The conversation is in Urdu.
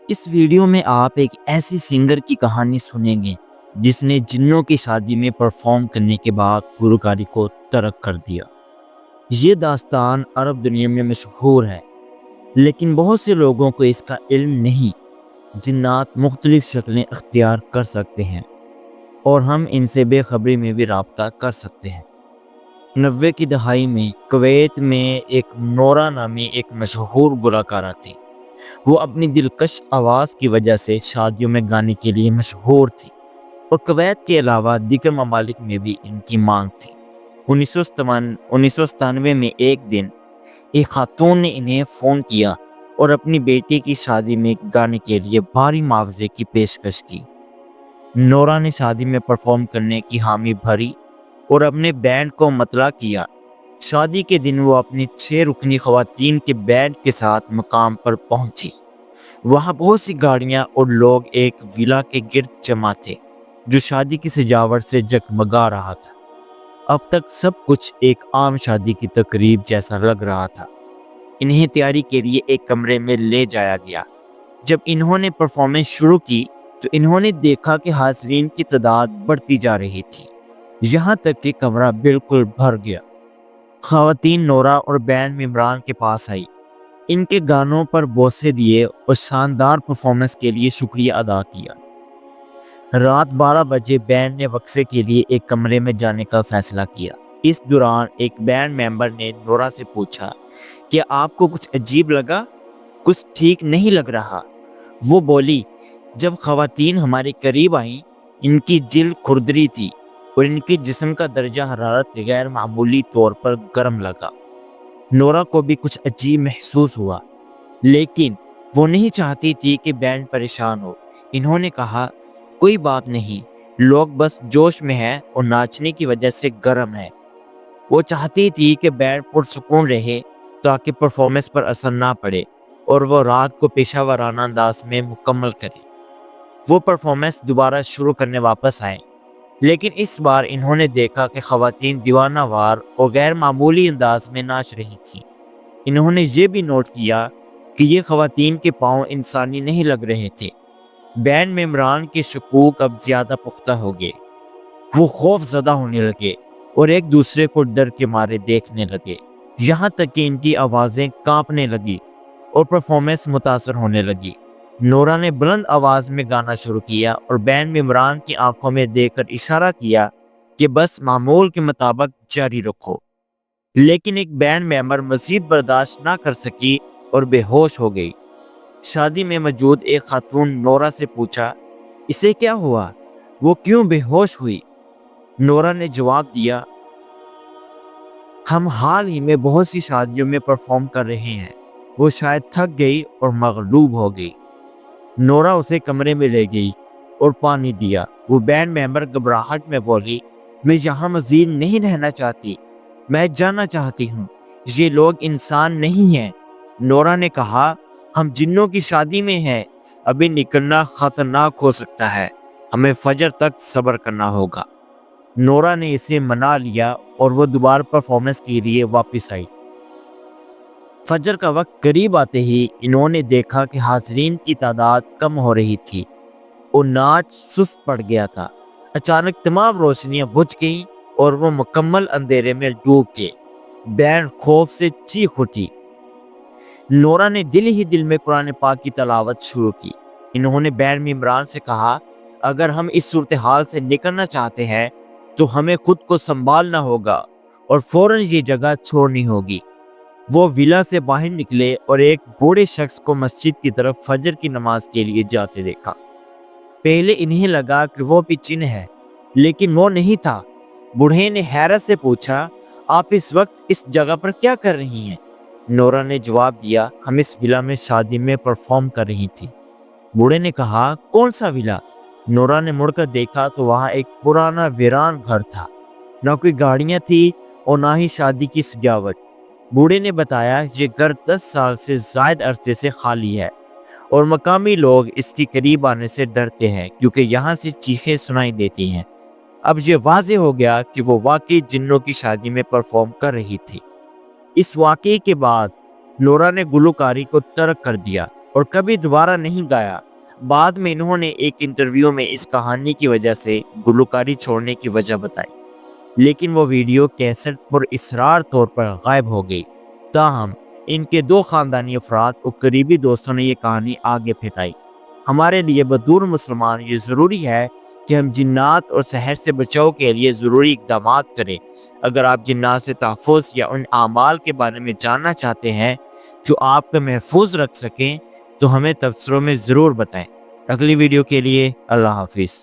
اس ویڈیو میں آپ ایک ایسی سنگر کی کہانی سنیں گے جس نے جنوں کی شادی میں پرفارم کرنے کے بعد گلوکاری کو ترک کر دیا۔ یہ داستان عرب دنیا میں مشہور ہے، لیکن بہت سے لوگوں کو اس کا علم نہیں۔ جنات مختلف شکلیں اختیار کر سکتے ہیں اور ہم ان سے بے خبری میں بھی رابطہ کر سکتے ہیں۔ 90 کی دہائی میں کویت میں ایک نورا نامی ایک مشہور گلوکارہ تھی۔ وہ اپنی دلکش آواز کی وجہ سے شادیوں میں گانے کے لیے مشہور تھی اور کویت کے علاوہ دیگر ممالک میں بھی ان کی مانگ تھی۔ 1997 میں ایک دن ایک خاتون نے انہیں فون کیا اور اپنی بیٹی کی شادی میں گانے کے لیے بھاری معاوضے کی پیشکش کی۔ نورا نے شادی میں پرفارم کرنے کی حامی بھری اور اپنے بینڈ کو مطلع کیا۔ شادی کے دن وہ اپنی 6 رکنی خواتین کے بینڈ کے ساتھ مقام پر پہنچی۔ وہاں بہت سی گاڑیاں اور لوگ ایک ویلا کے گرد جمع تھے جو شادی کی سجاوٹ سے جگمگا رہا تھا۔ اب تک سب کچھ ایک عام شادی کی تقریب جیسا لگ رہا تھا۔ انہیں تیاری کے لیے ایک کمرے میں لے جایا گیا۔ جب انہوں نے پرفارمنس شروع کی تو انہوں نے دیکھا کہ حاضرین کی تعداد بڑھتی جا رہی تھی، یہاں تک کہ کمرہ بالکل بھر گیا۔ خواتین نورا اور بینڈ ممبران کے پاس آئی، ان کے گانوں پر بوسے دیے اور شاندار پرفارمنس کے لیے شکریہ ادا کیا۔ رات 12 بجے بینڈ نے وقفے کے لیے ایک کمرے میں جانے کا فیصلہ کیا۔ اس دوران ایک بینڈ ممبر نے نورا سے پوچھا کہ آپ کو کچھ عجیب لگا؟ کچھ ٹھیک نہیں لگ رہا۔ وہ بولی، جب خواتین ہمارے قریب آئیں ان کی جلد کھردری تھی اور ان کے جسم کا درجہ حرارت غیر معمولی طور پر گرم لگا۔ نورا کو بھی کچھ عجیب محسوس ہوا، لیکن وہ نہیں چاہتی تھی کہ بینڈ پریشان ہو۔ انہوں نے کہا، کوئی بات نہیں، لوگ بس جوش میں ہیں اور ناچنے کی وجہ سے گرم ہے۔ وہ چاہتی تھی کہ بینڈ پرسکون رہے تاکہ پرفارمنس پر اثر نہ پڑے اور وہ رات کو پیشہ ورانہ انداز میں مکمل کرے۔ وہ پرفارمنس دوبارہ شروع کرنے واپس آئے، لیکن اس بار انہوں نے دیکھا کہ خواتین دیوانہ وار اور غیر معمولی انداز میں ناچ رہی تھیں۔ انہوں نے یہ بھی نوٹ کیا کہ یہ خواتین کے پاؤں انسانی نہیں لگ رہے تھے۔ بینڈ ممبران کے شکوک اب زیادہ پختہ ہو گئے۔ وہ خوف زدہ ہونے لگے اور ایک دوسرے کو ڈر کے مارے دیکھنے لگے، یہاں تک کہ ان کی آوازیں کانپنے لگی اور پرفارمنس متاثر ہونے لگی۔ نورا نے بلند آواز میں گانا شروع کیا اور بینڈ ممبران کی آنکھوں میں دیکھ کر اشارہ کیا کہ بس معمول کے مطابق جاری رکھو، لیکن ایک بینڈ ممبر مزید برداشت نہ کر سکی اور بے ہوش ہو گئی۔ شادی میں موجود ایک خاتون نورا سے پوچھا، اسے کیا ہوا؟ وہ کیوں بے ہوش ہوئی؟ نورا نے جواب دیا، ہم حال ہی میں بہت سی شادیوں میں پرفارم کر رہے ہیں۔ وہ شاید تھک گئی اور مغلوب ہو گئی۔ نورا اسے کمرے میں لے گئی اور پانی دیا۔ وہ بینڈ ممبر گھبراہٹ میں بولی، میں یہاں مزید نہیں رہنا چاہتی، میں جانا چاہتی ہوں، یہ لوگ انسان نہیں ہیں۔ نورا نے کہا، ہم جنوں کی شادی میں ہیں، ابھی نکلنا خطرناک ہو سکتا ہے، ہمیں فجر تک صبر کرنا ہوگا۔ نورا نے اسے منا لیا اور وہ دوبارہ پرفارمنس کے لیے واپس آئی۔ فجر کا وقت قریب آتے ہی انہوں نے دیکھا کہ حاضرین کی تعداد کم ہو رہی تھی اور ناچ سست پڑ گیا تھا۔ اچانک تمام روشنیاں بجھ گئیں اور وہ مکمل اندھیرے میں ڈوب گئے۔ بینڈ خوف سے چیخ اٹھی۔ نورا نے دل ہی دل میں قرآن پاک کی تلاوت شروع کی۔ انہوں نے بینڈ ممبران سے کہا، اگر ہم اس صورتحال سے نکلنا چاہتے ہیں تو ہمیں خود کو سنبھالنا ہوگا اور فوراً یہ جگہ چھوڑنی ہوگی۔ وہ ویلا سے باہر نکلے اور ایک بوڑھے شخص کو مسجد کی طرف فجر کی نماز کے لیے جاتے دیکھا۔ پہلے انہیں لگا کہ وہ بھی جن ہے، لیکن وہ نہیں تھا۔ بوڑھے نے حیرت سے پوچھا، آپ اس وقت اس جگہ پر کیا کر رہی ہیں؟ نورا نے جواب دیا، ہم اس ویلا میں شادی میں پرفارم کر رہی تھی۔ بوڑھے نے کہا، کون سا ویلا؟ نورا نے مڑ کر دیکھا تو وہاں ایک پرانا ویران گھر تھا، نہ کوئی گاڑیاں تھی اور نہ ہی شادی کی سجاوٹ۔ بوڑھے نے بتایا، یہ گھر 10 سال سے زائد عرصے سے خالی ہے اور مقامی لوگ اس کے قریب آنے سے ڈرتے ہیں کیونکہ یہاں سے چیخیں سنائی دیتی ہیں۔ اب یہ واضح ہو گیا کہ وہ واقعی جنوں کی شادی میں پرفارم کر رہی تھی۔ اس واقعے کے بعد نورا نے گلوکاری کو ترک کر دیا اور کبھی دوبارہ نہیں گایا۔ بعد میں انہوں نے ایک انٹرویو میں اس کہانی کی وجہ سے گلوکاری چھوڑنے کی وجہ بتائی، لیکن وہ ویڈیو کیسٹ پر اصرار طور پر غائب ہو گئی۔ تاہم ان کے دو خاندانی افراد اور قریبی دوستوں نے یہ کہانی آگے پھیلائی۔ ہمارے لیے بدور مسلمان یہ ضروری ہے کہ ہم جنات اور سحر سے بچاؤ کے لیے ضروری اقدامات کریں۔ اگر آپ جنات سے تحفظ یا ان اعمال کے بارے میں جاننا چاہتے ہیں جو آپ کو محفوظ رکھ سکیں تو ہمیں تبصروں میں ضرور بتائیں۔ اگلی ویڈیو کے لیے اللہ حافظ۔